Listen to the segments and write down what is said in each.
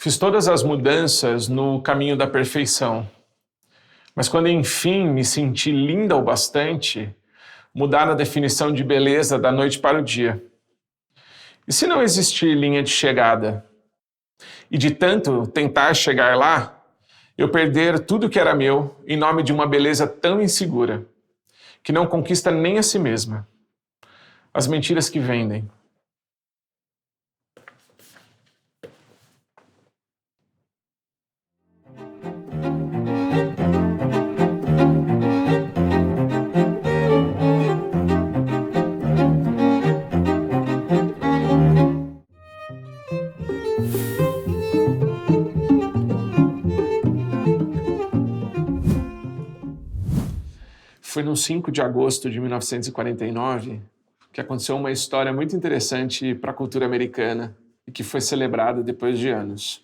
Fiz todas as mudanças no caminho da perfeição, mas quando enfim me senti linda o bastante, mudar a definição de beleza da noite para o dia. E se não existir linha de chegada? E de tanto tentar chegar lá, eu perder tudo que era meu em nome de uma beleza tão insegura, que não conquista nem a si mesma. As mentiras que vendem. Foi no 5 de agosto de 1949 que aconteceu uma história muito interessante para a cultura americana e que foi celebrada depois de anos.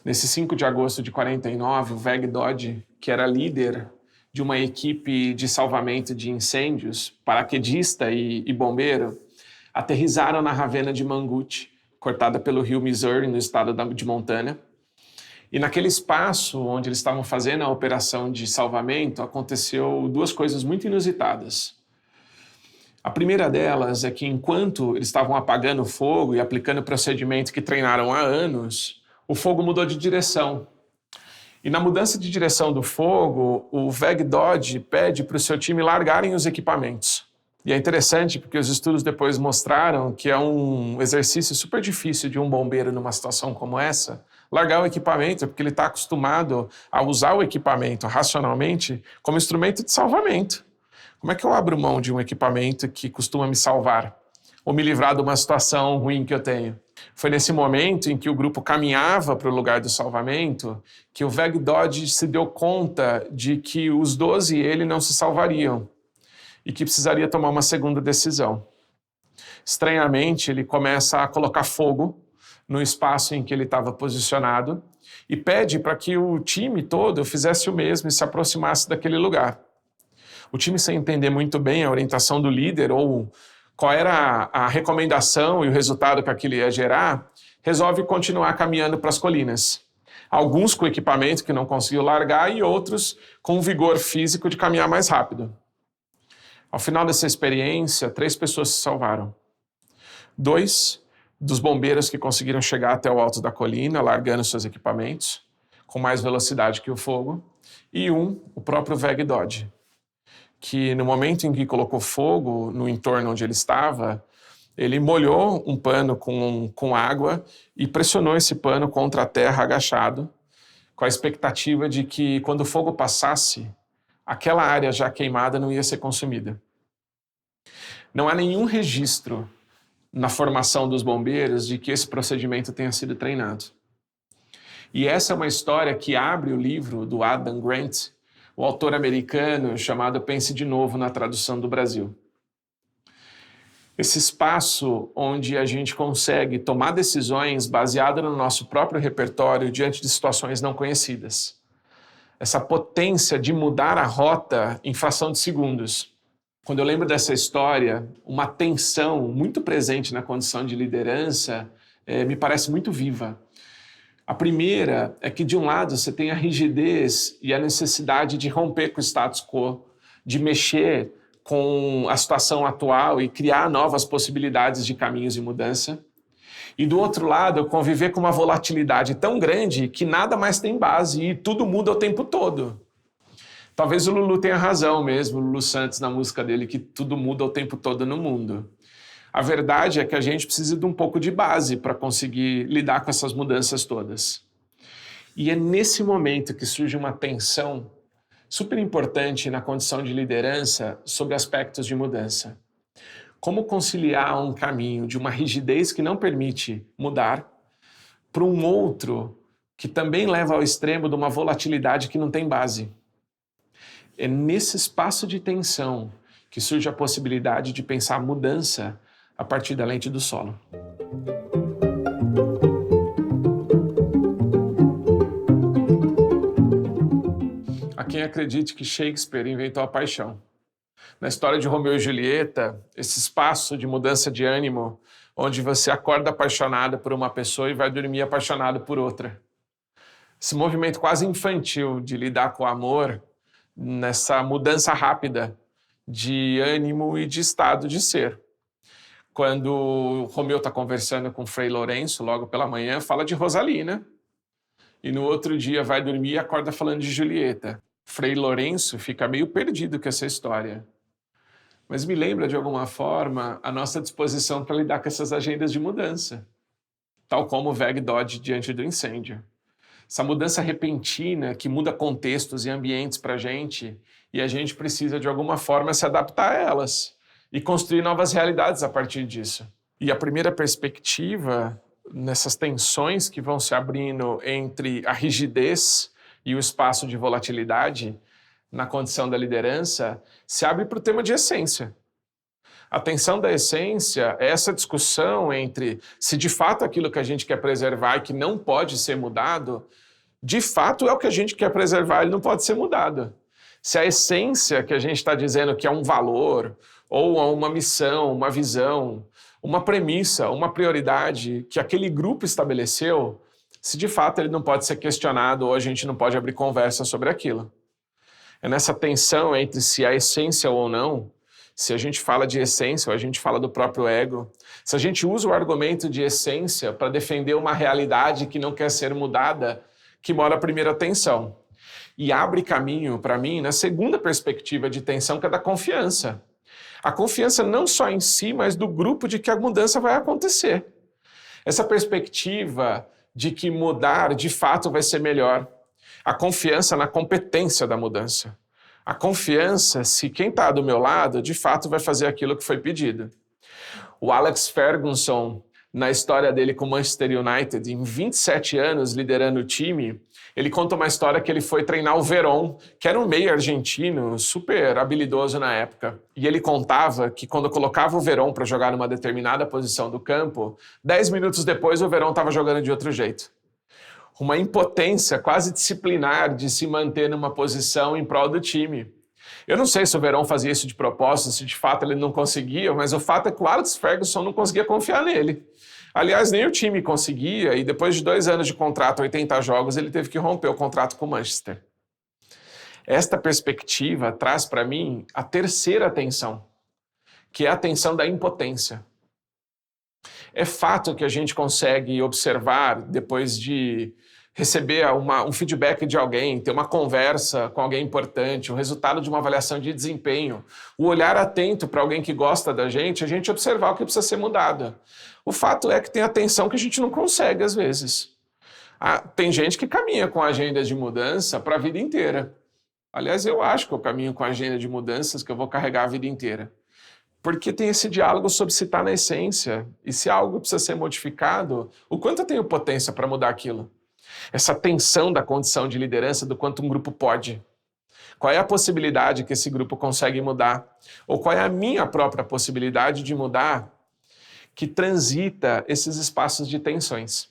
Nesse 5 de agosto de 49, o Veg Dodge, que era líder de uma equipe de salvamento de incêndios, paraquedista e bombeiro, aterrissaram na Ravena de Mangute, cortada pelo rio Missouri, no estado de Montana. E naquele espaço onde eles estavam fazendo a operação de salvamento, aconteceu duas coisas muito inusitadas. A primeira delas é que enquanto eles estavam apagando o fogo e aplicando o procedimento que treinaram há anos, o fogo mudou de direção. E na mudança de direção do fogo, o Veg Dodge pede para o seu time largarem os equipamentos. E é interessante porque os estudos depois mostraram que é um exercício super difícil de um bombeiro numa situação como essa, largar o equipamento, porque ele está acostumado a usar o equipamento racionalmente como instrumento de salvamento. Como é que eu abro mão de um equipamento que costuma me salvar ou me livrar de uma situação ruim que eu tenho? Foi nesse momento em que o grupo caminhava para o lugar do salvamento que o Veg Dodge se deu conta de que os 12 e ele não se salvariam e que precisaria tomar uma segunda decisão. Estranhamente, ele começa a colocar fogo no espaço em que ele estava posicionado e pede para que o time todo fizesse o mesmo e se aproximasse daquele lugar. O time, sem entender muito bem a orientação do líder ou qual era a recomendação e o resultado que aquilo ia gerar, resolve continuar caminhando para as colinas. Alguns com equipamento que não conseguiu largar e outros com o vigor físico de caminhar mais rápido. Ao final dessa experiência, 3 pessoas se salvaram. 2 dos bombeiros que conseguiram chegar até o alto da colina, largando seus equipamentos, com mais velocidade que o fogo, e o próprio Veg Dodge, que no momento em que colocou fogo no entorno onde ele estava, ele molhou um pano com água e pressionou esse pano contra a terra agachado, com a expectativa de que quando o fogo passasse, aquela área já queimada não ia ser consumida. Não há nenhum registro na formação dos bombeiros de que esse procedimento tenha sido treinado. E essa é uma história que abre o livro do Adam Grant, o autor americano chamado Pense de Novo na tradução do Brasil. Esse espaço onde a gente consegue tomar decisões baseadas no nosso próprio repertório diante de situações não conhecidas. Essa potência de mudar a rota em fração de segundos. Quando eu lembro dessa história, uma tensão muito presente na condição de liderança me parece muito viva. A primeira é que, de um lado, você tem a rigidez e a necessidade de romper com o status quo, de mexer com a situação atual e criar novas possibilidades de caminhos de mudança. E, do outro lado, conviver com uma volatilidade tão grande que nada mais tem base e tudo muda o tempo todo. Talvez o Lulu tenha razão mesmo, o Lulu Santos, na música dele, que tudo muda o tempo todo no mundo. A verdade é que a gente precisa de um pouco de base para conseguir lidar com essas mudanças todas. E é nesse momento que surge uma tensão super importante na condição de liderança sobre aspectos de mudança. Como conciliar um caminho de uma rigidez que não permite mudar para um outro que também leva ao extremo de uma volatilidade que não tem base. É nesse espaço de tensão que surge a possibilidade de pensar mudança a partir da lente do solo. Há quem acredite que Shakespeare inventou a paixão. Na história de Romeu e Julieta, esse espaço de mudança de ânimo onde você acorda apaixonado por uma pessoa e vai dormir apaixonado por outra. Esse movimento quase infantil de lidar com o amor, nessa mudança rápida de ânimo e de estado de ser. Quando o Romeu está conversando com Frei Lourenço, logo pela manhã, fala de Rosalina. E no outro dia vai dormir e acorda falando de Julieta. Frei Lourenço fica meio perdido com essa história. Mas me lembra, de alguma forma, a nossa disposição para lidar com essas agendas de mudança. Tal como o Veg Dodge diante do incêndio. Essa mudança repentina que muda contextos e ambientes para a gente, e a gente precisa, de alguma forma, se adaptar a elas e construir novas realidades a partir disso. E a primeira perspectiva, nessas tensões que vão se abrindo entre a rigidez e o espaço de volatilidade na condição da liderança, se abre para o tema de essência. A tensão da essência é essa discussão entre se de fato aquilo que a gente quer preservar e que não pode ser mudado, de fato é o que a gente quer preservar e não pode ser mudado. Se a essência que a gente está dizendo que é um valor, ou uma missão, uma visão, uma premissa, uma prioridade que aquele grupo estabeleceu, se de fato ele não pode ser questionado ou a gente não pode abrir conversa sobre aquilo. É nessa tensão entre se a essência ou não, se a gente fala de essência ou a gente fala do próprio ego, se a gente usa o argumento de essência para defender uma realidade que não quer ser mudada, que mora a primeira tensão. E abre caminho, para mim, na segunda perspectiva de tensão, que é da confiança. A confiança não só em si, mas do grupo de que a mudança vai acontecer. Essa perspectiva de que mudar, de fato, vai ser melhor. A confiança na competência da mudança. A confiança se quem está do meu lado, de fato, vai fazer aquilo que foi pedido. O Alex Ferguson, na história dele com o Manchester United, em 27 anos liderando o time, ele conta uma história que ele foi treinar o Verón, que era um meio argentino, super habilidoso na época. E ele contava que quando colocava o Verón para jogar numa determinada posição do campo, 10 minutos depois o Verón estava jogando de outro jeito. Uma impotência quase disciplinar de se manter numa posição em prol do time. Eu não sei se o Verón fazia isso de propósito, se de fato ele não conseguia, mas o fato é que o Alex Ferguson não conseguia confiar nele. Aliás, nem o time conseguia, e depois de 2 anos de contrato, 80 jogos, ele teve que romper o contrato com o Manchester. Esta perspectiva traz para mim a terceira tensão, que é a tensão da impotência. É fato que a gente consegue observar, depois de receber um feedback de alguém, ter uma conversa com alguém importante, o resultado de uma avaliação de desempenho, o olhar atento para alguém que gosta da gente, a gente observar o que precisa ser mudado. O fato é que tem a tensão que a gente não consegue às vezes. Tem gente que caminha com agendas de mudança para a vida inteira. Aliás, eu acho que eu caminho com agenda de mudanças que eu vou carregar a vida inteira. Porque tem esse diálogo sobre se está na essência, e se algo precisa ser modificado, o quanto eu tenho potência para mudar aquilo? Essa tensão da condição de liderança, do quanto um grupo pode. Qual é a possibilidade que esse grupo consegue mudar? Ou qual é a minha própria possibilidade de mudar que transita esses espaços de tensões?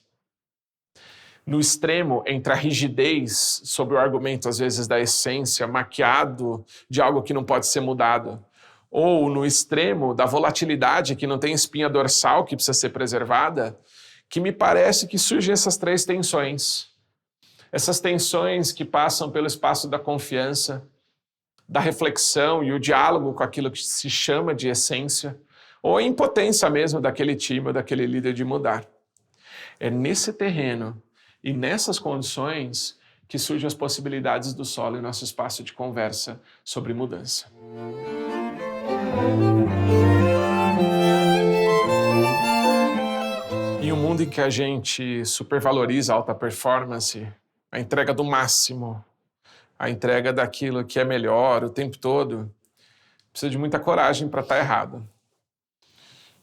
No extremo entre a rigidez sobre o argumento, às vezes, da essência, maquiado de algo que não pode ser mudado, ou no extremo da volatilidade que não tem espinha dorsal que precisa ser preservada, que me parece que surgem essas 3 tensões. Essas tensões que passam pelo espaço da confiança, da reflexão e o diálogo com aquilo que se chama de essência, ou a impotência mesmo daquele time ou daquele líder de mudar. É nesse terreno e nessas condições que surgem as possibilidades do solo em nosso espaço de conversa sobre mudança. Em um mundo em que a gente supervaloriza a alta performance, a entrega do máximo, a entrega daquilo que é melhor o tempo todo, precisa de muita coragem para estar errado.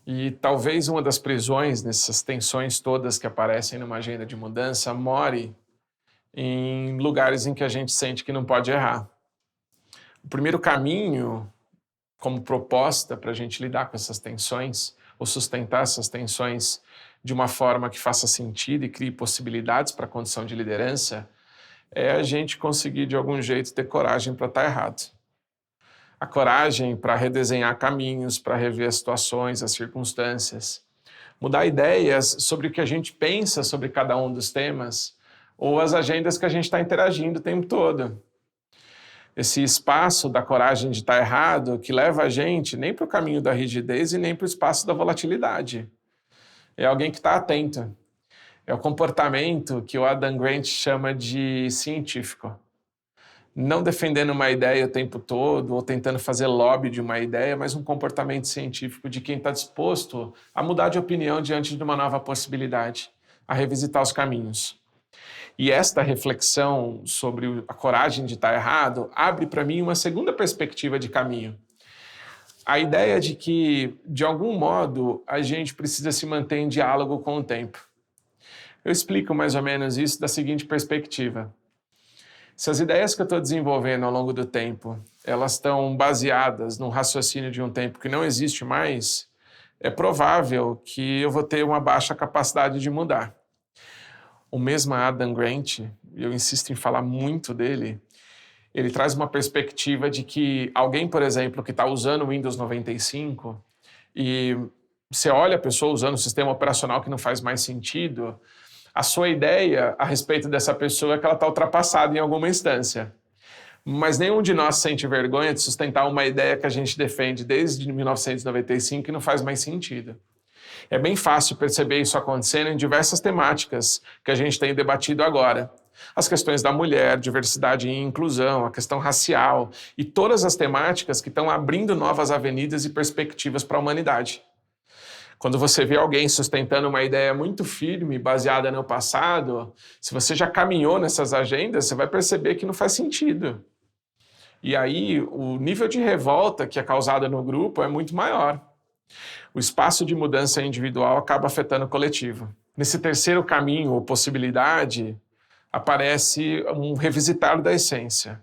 E talvez uma das prisões nessas tensões todas que aparecem numa agenda de mudança more em lugares em que a gente sente que não pode errar. O primeiro caminho, como proposta para a gente lidar com essas tensões, ou sustentar essas tensões de uma forma que faça sentido e crie possibilidades para a condição de liderança, é a gente conseguir de algum jeito ter coragem para estar errado. A coragem para redesenhar caminhos, para rever as situações, as circunstâncias. Mudar ideias sobre o que a gente pensa sobre cada um dos temas ou as agendas que a gente está interagindo o tempo todo. Esse espaço da coragem de estar errado que leva a gente nem para o caminho da rigidez e nem para o espaço da volatilidade. É alguém que está atento. É o comportamento que o Adam Grant chama de científico. Não defendendo uma ideia o tempo todo ou tentando fazer lobby de uma ideia, mas um comportamento científico de quem está disposto a mudar de opinião diante de uma nova possibilidade, a revisitar os caminhos. E esta reflexão sobre a coragem de estar errado abre para mim uma segunda perspectiva de caminho. A ideia de que, de algum modo, a gente precisa se manter em diálogo com o tempo. Eu explico mais ou menos isso da seguinte perspectiva. Se as ideias que eu estou desenvolvendo ao longo do tempo, elas estão baseadas num raciocínio de um tempo que não existe mais, é provável que eu vou ter uma baixa capacidade de mudar. O mesmo Adam Grant, eu insisto em falar muito dele, ele traz uma perspectiva de que alguém, por exemplo, que está usando o Windows 95 e você olha a pessoa usando um sistema operacional que não faz mais sentido, a sua ideia a respeito dessa pessoa é que ela está ultrapassada em alguma instância. Mas nenhum de nós sente vergonha de sustentar uma ideia que a gente defende desde 1995 e não faz mais sentido. É bem fácil perceber isso acontecendo em diversas temáticas que a gente tem debatido agora. As questões da mulher, diversidade e inclusão, a questão racial e todas as temáticas que estão abrindo novas avenidas e perspectivas para a humanidade. Quando você vê alguém sustentando uma ideia muito firme, baseada no passado, se você já caminhou nessas agendas, você vai perceber que não faz sentido. E aí, o nível de revolta que é causado no grupo é muito maior. O espaço de mudança individual acaba afetando o coletivo. Nesse terceiro caminho, ou possibilidade, aparece um revisitar da essência.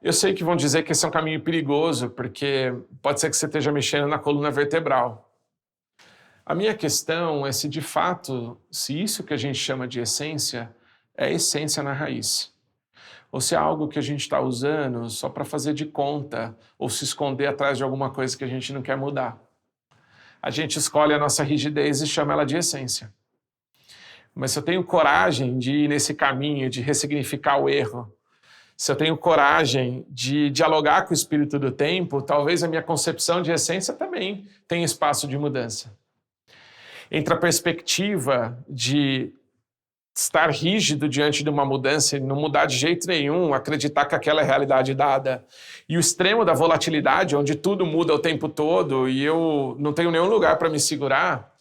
Eu sei que vão dizer que esse é um caminho perigoso, porque pode ser que você esteja mexendo na coluna vertebral. A minha questão é se, de fato, se isso que a gente chama de essência é essência na raiz. Ou se é algo que a gente está usando só para fazer de conta ou se esconder atrás de alguma coisa que a gente não quer mudar. A gente escolhe a nossa rigidez e chama ela de essência. Mas se eu tenho coragem de ir nesse caminho, de ressignificar o erro, se eu tenho coragem de dialogar com o espírito do tempo, talvez a minha concepção de essência também tenha espaço de mudança. Entre a perspectiva de estar rígido diante de uma mudança e não mudar de jeito nenhum, acreditar que aquela é a realidade dada, e o extremo da volatilidade, onde tudo muda o tempo todo e eu não tenho nenhum lugar para me segurar,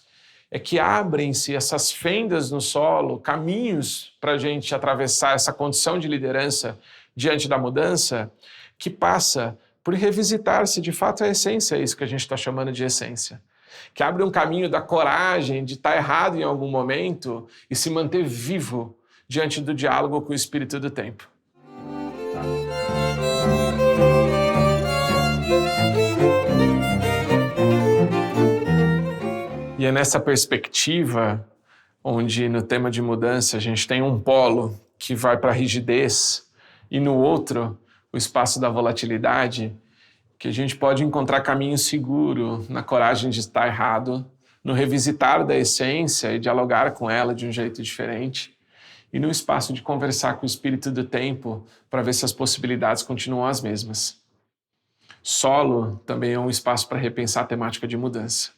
é que abrem-se essas fendas no solo, caminhos para a gente atravessar essa condição de liderança diante da mudança, que passa por revisitar se de fato a essência é isso que a gente está chamando de essência. Que abre um caminho da coragem de estar errado em algum momento e se manter vivo diante do diálogo com o espírito do tempo. E é nessa perspectiva, onde no tema de mudança a gente tem um polo que vai para a rigidez e no outro o espaço da volatilidade, que a gente pode encontrar caminho seguro na coragem de estar errado, no revisitar da essência e dialogar com ela de um jeito diferente, e no espaço de conversar com o espírito do tempo para ver se as possibilidades continuam as mesmas. Solo também é um espaço para repensar a temática de mudança.